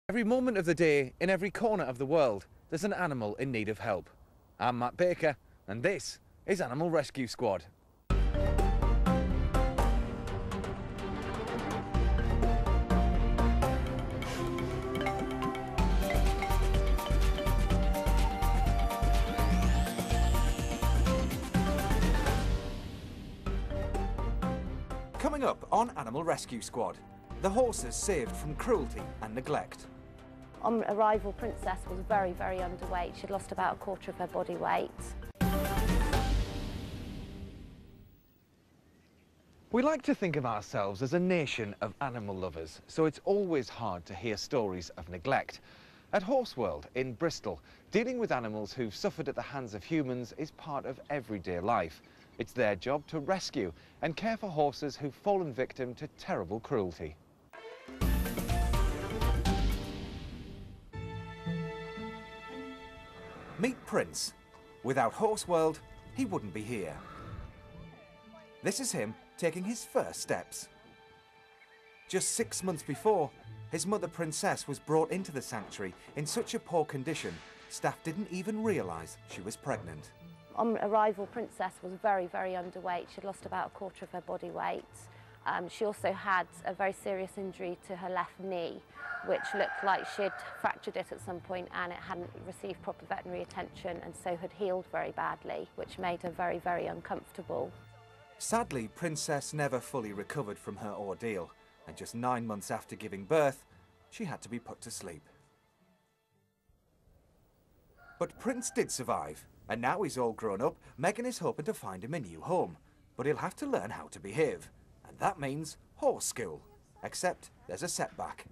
Every moment of the day, in every corner of the world, there's an animal in need of help. I'm Matt Baker, and this is Animal Rescue Squad. Coming up on Animal Rescue Squad, the horses saved from cruelty and neglect. On arrival, Princess was very, very underweight. She'd lost about a quarter of her body weight. We like to think of ourselves as a nation of animal lovers, so it's always hard to hear stories of neglect. At HorseWorld in Bristol, dealing with animals who've suffered at the hands of humans is part of everyday life. It's their job to rescue and care for horses who've fallen victim to terrible cruelty. Meet Prince. Without HorseWorld, he wouldn't be here. This is him taking his first steps. Just 6 months before, his mother Princess was brought into the sanctuary in such a poor condition, staff didn't even realise she was pregnant. On arrival, Princess was very, very underweight. She'd lost about a quarter of her body weight. She also had a very serious injury to her left knee, which looked like she'd fractured it at some point and it hadn't received proper veterinary attention and so had healed very badly, which made her very, very uncomfortable. Sadly, Princess never fully recovered from her ordeal, and just 9 months after giving birth, she had to be put to sleep. But Prince did survive, and now he's all grown up, Megan is hoping to find him a new home. But he'll have to learn how to behave, and that means horse school. Except there's a setback.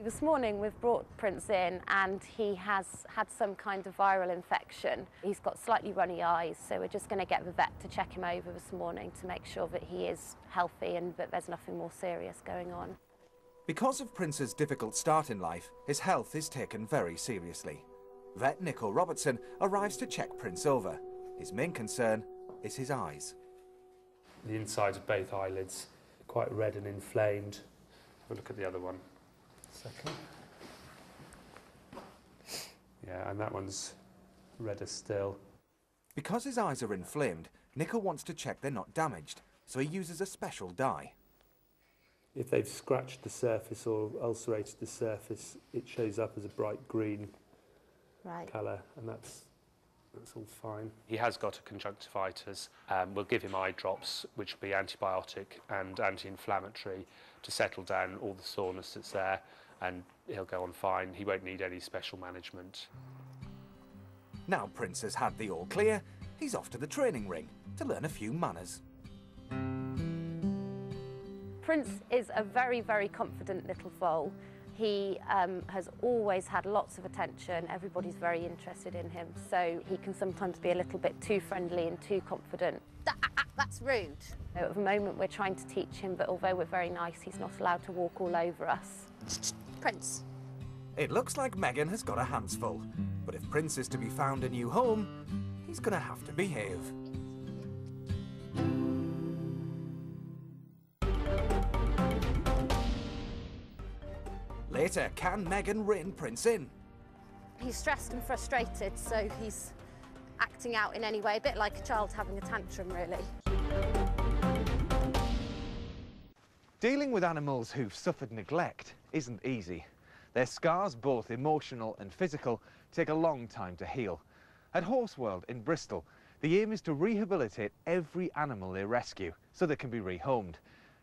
This morning we've brought Prince in and he has had some kind of viral infection. He's got slightly runny eyes, so we're just going to get the vet to check him over this morning to make sure that he is healthy and that there's nothing more serious going on. Because of Prince's difficult start in life, his health is taken very seriously. Vet Nicole Robertson arrives to check Prince over. His main concern is his eyes. The insides of both eyelids quite red and inflamed. Have a look at the other one. Second. Yeah, and that one's redder still. Because his eyes are inflamed, Nicole wants to check they're not damaged, so he uses a special dye. If they've scratched the surface or ulcerated the surface, it shows up as a bright green colour, and that's all fine. He has got a conjunctivitis. We'll give him eye drops, which will be antibiotic and anti-inflammatory to settle down all the soreness that's there, and he'll go on fine. He won't need any special management. Now Prince has had the all clear, he's off to the training ring to learn a few manners. Prince is a very, very confident little foal. He has always had lots of attention. Everybody's very interested in him, so he can sometimes be a little bit too friendly and too confident. That's rude. At the moment, we're trying to teach him that although we're very nice, he's not allowed to walk all over us. Prince. It looks like Megan has got her hands full, but if Prince is to be found a new home, he's going to have to behave. Later, can Megan rein Prince in? He's stressed and frustrated, so he's acting out in any way, a bit like a child having a tantrum, really. Dealing with animals who've suffered neglect isn't easy. Their scars, both emotional and physical, take a long time to heal. At HorseWorld in Bristol, the aim is to rehabilitate every animal they rescue so they can be rehomed.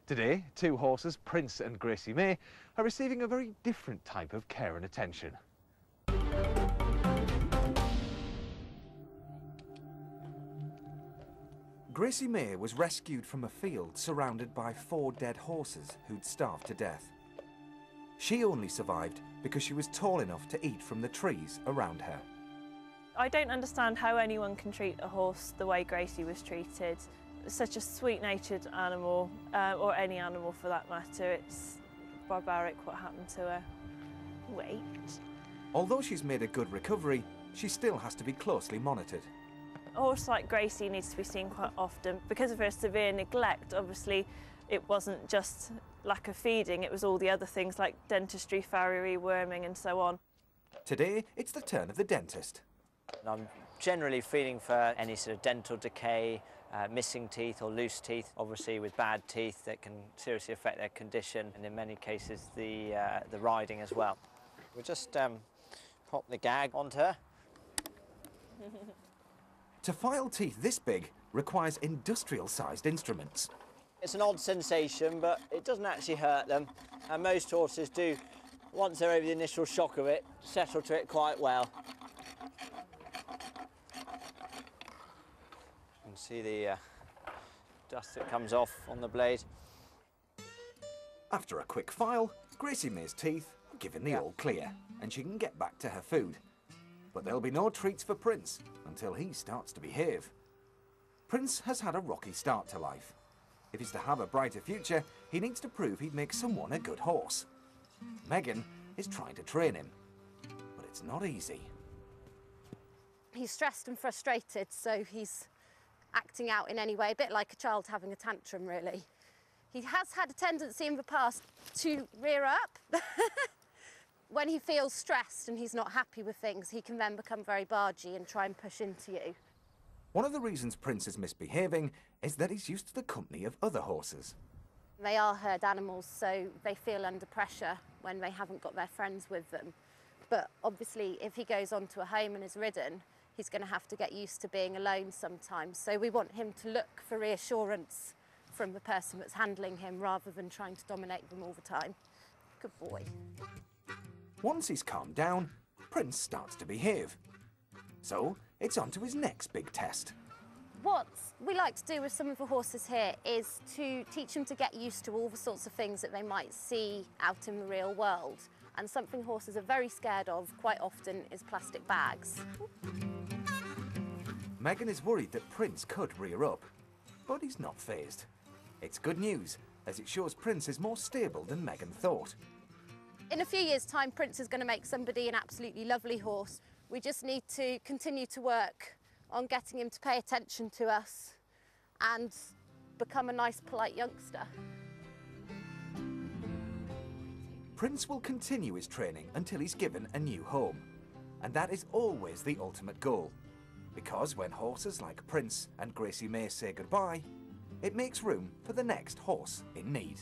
Today, 2 horses, Prince and Gracie May, are receiving a very different type of care and attention. Gracie May was rescued from a field surrounded by 4 dead horses who'd starved to death. She only survived because she was tall enough to eat from the trees around her. I don't understand how anyone can treat a horse the way Gracie was treated. Such a sweet-natured animal, or any animal for that matter. It's barbaric what happened to her. Wait. Although she's made a good recovery, she still has to be closely monitored. A horse like Gracie needs to be seen quite often. Because of her severe neglect, obviously, it wasn't just lack of feeding, it was all the other things like dentistry, farriery, worming and so on. Today, it's the turn of the dentist. I'm generally feeling for any sort of dental decay, missing teeth or loose teeth, obviously with bad teeth that can seriously affect their condition, and in many cases the riding as well. We'll just pop the gag onto her. To file teeth this big requires industrial-sized instruments. It's an odd sensation, but it doesn't actually hurt them, and most horses do, once they're over the initial shock of it, settle to it quite well. You can see the dust that comes off on the blade. After a quick file, Gracie May's teeth are given the all clear, and she can get back to her food. But there'll be no treats for Prince until he starts to behave. Prince has had a rocky start to life. If he's to have a brighter future, he needs to prove he'd make someone a good horse. Megan is trying to train him, but it's not easy. He's stressed and frustrated, so he's acting out in any way, a bit like a child having a tantrum, really. He has had a tendency in the past to rear up. When he feels stressed and he's not happy with things, he can then become very bargy and try and push into you. One of the reasons Prince is misbehaving is that he's used to the company of other horses. They are herd animals, so they feel under pressure when they haven't got their friends with them. But obviously, if he goes onto a home and is ridden, he's going to have to get used to being alone sometimes. So we want him to look for reassurance from the person that's handling him rather than trying to dominate them all the time. Good boy. Once he's calmed down, Prince starts to behave. So it's on to his next big test. What we like to do with some of the horses here is to teach them to get used to all the sorts of things that they might see out in the real world. And something horses are very scared of quite often is plastic bags. Megan is worried that Prince could rear up, but he's not fazed. It's good news, as it shows Prince is more stable than Megan thought. In a few years' time, Prince is going to make somebody an absolutely lovely horse. We just need to continue to work on getting him to pay attention to us and become a nice, polite youngster. Prince will continue his training until he's given a new home. And that is always the ultimate goal. Because when horses like Prince and Gracie May say goodbye, it makes room for the next horse in need.